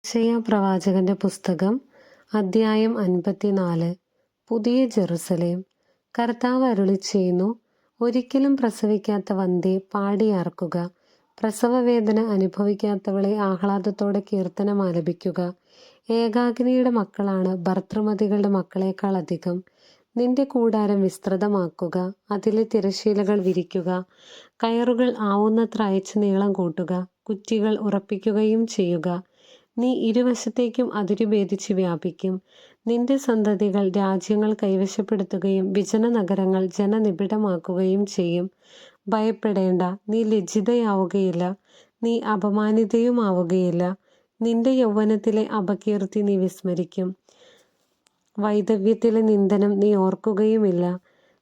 യെശയ്യാ പ്രവാചകന്റെ പുസ്തകം അദ്ധ്യായം 54. പുതിയ ജെറുസലേം. കർത്താവ് അരുളിച്ചെയ്യുന്നു, ഒരിക്കലും പ്രസവിക്കാത്ത വന്ധ്യേ പാടിയാർക്കുക, പ്രസവവേദന അനുഭവിക്കാത്തവളെ ആഹ്ലാദത്തോടെ കീർത്തനം ആലപിക്കുക. ഏകാകിനിയുടെ മക്കളാണ് ഭർതൃമതികളുടെ മക്കളേക്കാൾ അധികം. നിന്റെ കൂടാരം വിസ്തൃതമാക്കുക, അതിലെ തിരശ്ശീലകൾ വിരിക്കുക, കയറുകൾ ആവുന്നത്ര അയച്ച് നീളം കൂട്ടുക, കുറ്റികൾ ഉറപ്പിക്കുകയും ചെയ്യുക. നീ ഇരുവശത്തേക്കും അതിരുഭേദിച്ച് വ്യാപിക്കും. നിന്റെ സന്തതികൾ രാജ്യങ്ങൾ കൈവശപ്പെടുത്തുകയും വിജനനഗരങ്ങൾ ജനനിബിഡമാക്കുകയും ചെയ്യും. ഭയപ്പെടേണ്ട, നീ ലജ്ജിതയാവുകയില്ല, നീ അപമാനിതയുമാവുകയില്ല. നിന്റെ യൗവനത്തിലെ അപകീർത്തി നീ വിസ്മരിക്കും, വൈധവ്യത്തിലെ നിന്ദനം നീ ഓർക്കുകയുമില്ല.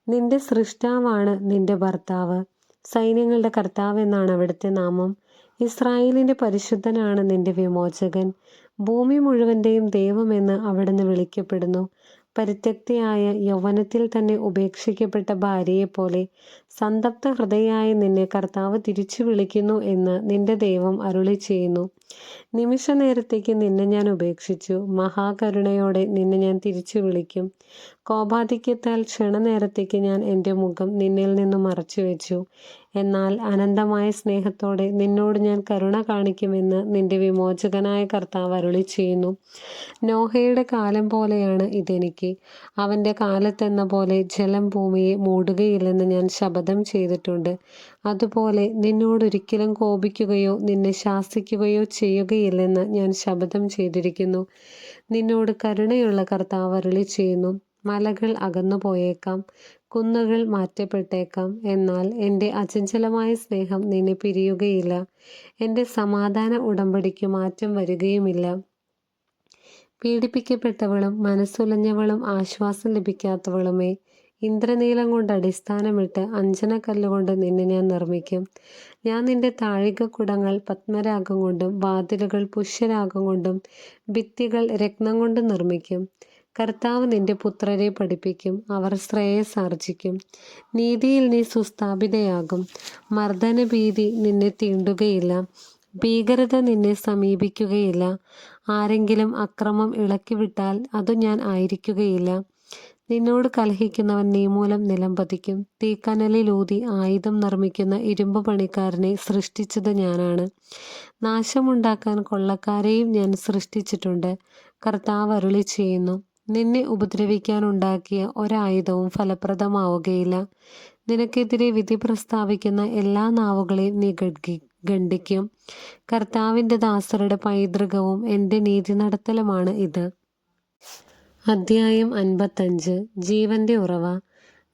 നിന്റെ സൃഷ്ടാവാണ് നിന്റെ ഭർത്താവ്, സൈന്യങ്ങളുടെ കർത്താവ് എന്നാണ് അവിടുത്തെ നാമം. ഇസ്രായേലിന്റെ പരിശുദ്ധനാണ് നിന്റെ വിമോചകൻ. ഭൂമി മുഴുവന്റെയും ദൈവമെന്ന് അവിടുന്ന് വിളിക്കപ്പെടുന്നു. പരിത്യക്തയായ യൗവനത്തിൽ തന്നെ ഉപേക്ഷിക്കപ്പെട്ട ഭാര്യയെപ്പോലെ സന്തപ്ത ഹൃദയായ നിന്നെ കർത്താവ് തിരിച്ചു വിളിക്കുന്നു എന്ന് നിന്റെ ദൈവം അരുളിച്ചെയ്യുന്നു. നിമിഷ നേരത്തേക്ക് നിന്നെ ഞാൻ ഉപേക്ഷിച്ചു, മഹാകരുണയോടെ നിന്നെ ഞാൻ തിരിച്ചു വിളിക്കും. കോപാധിക്യത്താൽ ക്ഷണനേരത്തേക്ക് ഞാൻ എൻ്റെ മുഖം നിന്നിൽ നിന്നും മറച്ചുവെച്ചു. എന്നാൽ അനന്തമായ സ്നേഹത്തോടെ നിന്നോട് ഞാൻ കരുണ കാണിക്കുമെന്ന് നിന്റെ വിമോചകനായ കർത്താവ് അരുളിച്ചെയ്യുന്നു. നോഹയുടെ കാലം പോലെയാണ് ഇതെനിക്ക്. അവൻ്റെ കാലത്തെന്ന പോലെ ജലം ഭൂമിയെ മൂടുകയില്ലെന്ന് ഞാൻ ശപഥം ചെയ്തിട്ടുണ്ട്. അതുപോലെ നിന്നോടൊരിക്കലും കോപിക്കുകയോ നിന്നെ ശാസിക്കുകയോ ചെയ്യുകയില്ലെന്ന് ഞാൻ ശപഥം ചെയ്തിരിക്കുന്നു. നിന്നോട് കരുണയുള്ള കർത്താവ് അരുളിച്ചെയ്യുന്നു. മലകൾ അകന്നു പോയേക്കാം, കുന്നുകൾ മാറ്റപ്പെട്ടേക്കാം, എന്നാൽ എൻ്റെ അചഞ്ചലമായ സ്നേഹം നിന്നെ പിരിയുകയില്ല. എൻ്റെ സമാധാന ഉടമ്പടിക്ക് മാറ്റം വരികയുമില്ല. പീഡിപ്പിക്കപ്പെട്ടവളും മനസ്സുലഞ്ഞവളും ആശ്വാസം ലഭിക്കാത്തവളുമേ, ഇന്ദ്രനീലം കൊണ്ട് അടിസ്ഥാനമിട്ട് അഞ്ജനക്കല്ലുകൊണ്ട് നിന്നെ ഞാൻ നിർമ്മിക്കും. ഞാൻ നിന്റെ താഴികക്കുടങ്ങൾ പത്മരാഗം കൊണ്ടും വാതിലുകൾ പുഷ്യരാഗം കൊണ്ടും ഭിത്തികൾ രത്നം കൊണ്ടും നിർമ്മിക്കും. കർത്താവ് നിന്റെ പുത്രരെ പഠിപ്പിക്കും, അവർ ശ്രേയസ് ആർജിക്കും. നീതിയിൽ നീ സുസ്ഥാപിതയാകും, മർദ്ദനഭീതി നിന്നെ തീണ്ടുകയില്ല, ഭീകരത നിന്നെ സമീപിക്കുകയില്ല. ആരെങ്കിലും അക്രമം ഇളക്കിവിട്ടാൽ അതു ഞാൻ ആയിരിക്കുകയില്ല. നിന്നോട് കലഹിക്കുന്നവൻ നീ മൂലം നിലം പതിക്കും. തീക്കനലിലൂതി ആയുധം നിർമ്മിക്കുന്ന ഇരുമ്പ് പണിക്കാരനെ സൃഷ്ടിച്ചത് ഞാനാണ്. നാശമുണ്ടാക്കാൻ കൊള്ളക്കാരെയും ഞാൻ സൃഷ്ടിച്ചിട്ടുണ്ട്. കർത്താവ് അരുളിച്ചെയ്യുന്നു, നിന്നെ ഉപദ്രവിക്കാനുണ്ടാക്കിയ ഒരായുധവും ഫലപ്രദമാവുകയില്ല. നിനക്കെതിരെ വിധി പ്രസ്താവിക്കുന്ന എല്ലാ നാവുകളെയും നീ ഖണ്ഡിക്കും. കർത്താവിൻ്റെ ദാസരുടെ പൈതൃകവും എൻ്റെ നീതി നടത്തലുമാണ് ഇത്. അദ്ധ്യായം 55. ജീവന്റെ ഉറവ.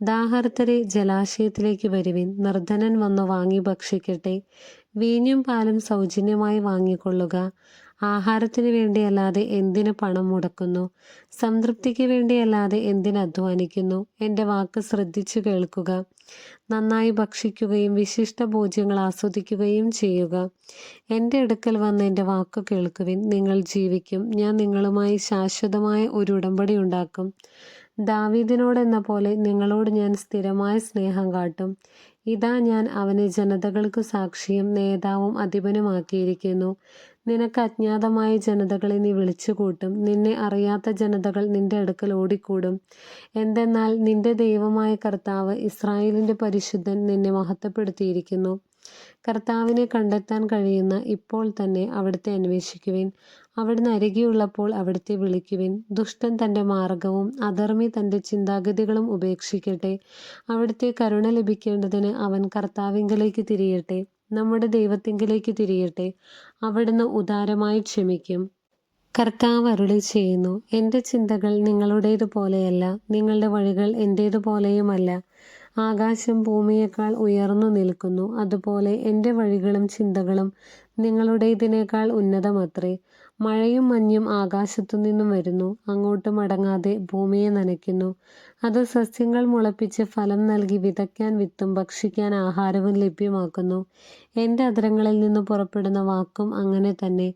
ദാഹർത്തരെ ജലാശയത്തിലേക്ക് വരുവിൻ, നിർധനൻ വന്നു വാങ്ങി ഭക്ഷിക്കട്ടെ. വീഞ്ഞും പാലും സൗജന്യമായി വാങ്ങിക്കൊള്ളുക. ആഹാരത്തിന് വേണ്ടിയല്ലാതെ എന്തിന് പണം മുടക്കുന്നു? സംതൃപ്തിക്ക് വേണ്ടിയല്ലാതെ എന്തിന് അധ്വാനിക്കുന്നു? എൻ്റെ വാക്ക് ശ്രദ്ധിച്ചു കേൾക്കുക. നന്നായി ഭക്ഷിക്കുകയും വിശിഷ്ട ഭോജ്യങ്ങൾ ആസ്വദിക്കുകയും ചെയ്യുക. എൻ്റെ അടുക്കൽ വന്ന് എൻ്റെ വാക്കു കേൾക്കുവിൻ, നിങ്ങൾ ജീവിക്കും. ഞാൻ നിങ്ങളുമായി ശാശ്വതമായ ഒരു ഉടമ്പടി ഉണ്ടാക്കും. ദാവീദിനോടെന്ന പോലെ നിങ്ങളോട് ഞാൻ സ്ഥിരമായ സ്നേഹം കാട്ടും. ഇതാ, ഞാൻ അവനെ ജനതകൾക്ക് സാക്ഷിയും നേതാവും അധിപനുമാക്കിയിരിക്കുന്നു. നിനക്ക് അജ്ഞാതമായ ജനതകളെ നീ വിളിച്ചുകൂട്ടും, നിന്നെ അറിയാത്ത ജനതകൾ നിന്റെ അടുക്കൽ ഓടിക്കൂടും. എന്തെന്നാൽ നിന്റെ ദൈവമായ കർത്താവ്, ഇസ്രായേലിന്റെ പരിശുദ്ധൻ നിന്നെ മഹത്വപ്പെടുത്തിയിരിക്കുന്നു. കർത്താവിനെ കണ്ടെത്താൻ കഴിയുന്ന ഇപ്പോൾ തന്നെ അവിടുത്തെ അന്വേഷിക്കുവിൻ. അവിടുന്ന് അരികെയുള്ളപ്പോൾ അവിടുത്തെ വിളിക്കുവിൻ. ദുഷ്ടൻ തൻ്റെ മാർഗവും അധർമ്മി തൻ്റെ ചിന്താഗതികളും ഉപേക്ഷിക്കട്ടെ. അവിടുത്തെ കരുണ ലഭിക്കേണ്ടതിന് അവൻ കർത്താവിങ്കലേക്ക് തിരിയട്ടെ, നമ്മുടെ ദൈവത്തിങ്കലേക്ക് തിരിയട്ടെ. അവിടുന്ന് ഉദാരമായി ക്ഷമിക്കും. കർത്താവ് അരുളിച്ചെയ്യുന്നു, എൻ്റെ ചിന്തകൾ നിങ്ങളുടേതുപോലെയല്ല, നിങ്ങളുടെ വഴികൾ എൻ്റേതുപോലെയുമല്ല. ആകാശം ഭൂമിയേക്കാൾ ഉയർന്നു നിൽക്കുന്നു, അതുപോലെ എൻ്റെ വഴികളും ചിന്തകളും നിങ്ങളുടേതിനേക്കാൾ ഉന്നതമത്രേ. മഴയും മഞ്ഞും ആകാശത്തു നിന്നും വരുന്നു, അങ്ങോട്ട് മടങ്ങാതെ ഭൂമിയെ നനയ്ക്കുന്നു. അത് സസ്യങ്ങൾ മുളപ്പിച്ച് ഫലം നൽകി വിതയ്ക്കാൻ വിത്തും ഭക്ഷിക്കാൻ ആഹാരവും ലഭ്യമാക്കുന്നു. എൻ്റെ അധരങ്ങളിൽ നിന്ന് പുറപ്പെടുന്ന വാക്കും അങ്ങനെ തന്നെ.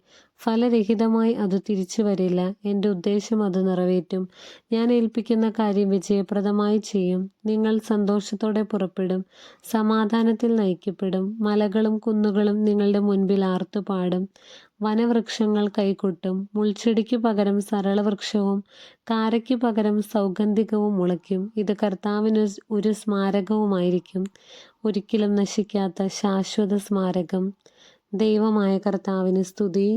ഫലരഹിതമായി അത് തിരിച്ചു വരില്ല. എൻ്റെ ഉദ്ദേശം അത് നിറവേറ്റും. ഞാൻ ഏൽപ്പിക്കുന്ന കാര്യം വിജയപ്രദമായി ചെയ്യും. നിങ്ങൾ സന്തോഷത്തോടെ പുറപ്പെടും, സമാധാനത്തിൽ നയിക്കപ്പെടും. മലകളും കുന്നുകളും നിങ്ങളുടെ മുൻപിൽ ആർത്തുപാടും. വനവൃക്ഷങ്ങൾ കൈകൊട്ടും. മുൾച്ചെടിക്ക് പകരം സരളവൃക്ഷവും കാരയ്ക്ക് പകരം സൗഗന്ധികവും മുളയ്ക്കും. ഇത് കർത്താവിന് ഒരു സ്മാരകവുമായിരിക്കും, ഒരിക്കലും നശിക്കാത്ത ശാശ്വത സ്മാരകം. ദൈവമായ കർത്താവിന് സ്തുതി.